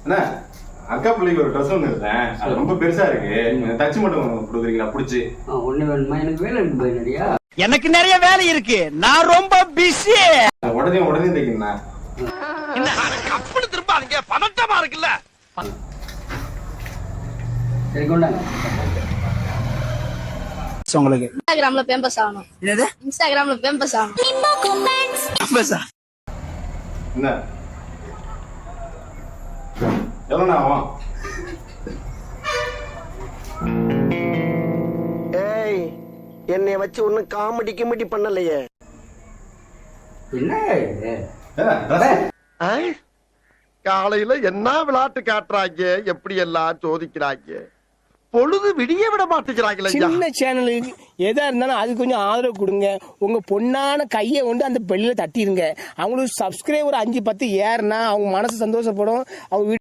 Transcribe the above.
அண்ணா அக்கா பிள்ளைக்கு ஒரு ட்ரெஸ் ஒன்று இருந்தேன், அது ரொம்ப பெருசா இருக்கு, தச்சு மட்டும் கொடுக்குறீங்களா பிடிச்சி? ஒண்ணு வேணுமா? எனக்கு வேலை இருக்கு நிறையா, எனக்கு நிறைய வேலை இருக்கு, நான் ரொம்ப பிஸி. உடனே தைக்கணும்ண்ணா. கப்புனு திரும்பாதீங்க, பதட்டமா இருக்குல்ல. சரி கொண்டாங்க. உங்களுக்கு இன்ஸ்டாகிராம்ல பேம்பஸ் ஆகணும். என்னது? இன்ஸ்டாகிராம்ல பேம்பஸ் ஆகணும். என்ன எவ்வளோண்ணா ஆகும்? ஏய், என்னைய வச்சு ஒன்னும் காமெடி கிமெடி பண்ணலையே. என்ன இது? காலையில என்ன விளையாட்டு காட்டுறாங்க, எப்படி எல்லாம் சோதிக்கிறாங்க, பொழுது விடிய விட மாட்டேங்கிறாங்களே. சின்ன சேனலுக்கு எதா இருந்தாலும் அது கொஞ்சம் ஆதரவு கொடுங்க. உங்க பொண்ணான கையை கொண்டு அந்த பெல்லில தட்டிடுங்க. அவங்களுக்கு சப்ஸ்கிரைபர் 5-10 ஏறுனா அவங்க மனசு சந்தோஷப்படும். அவங்க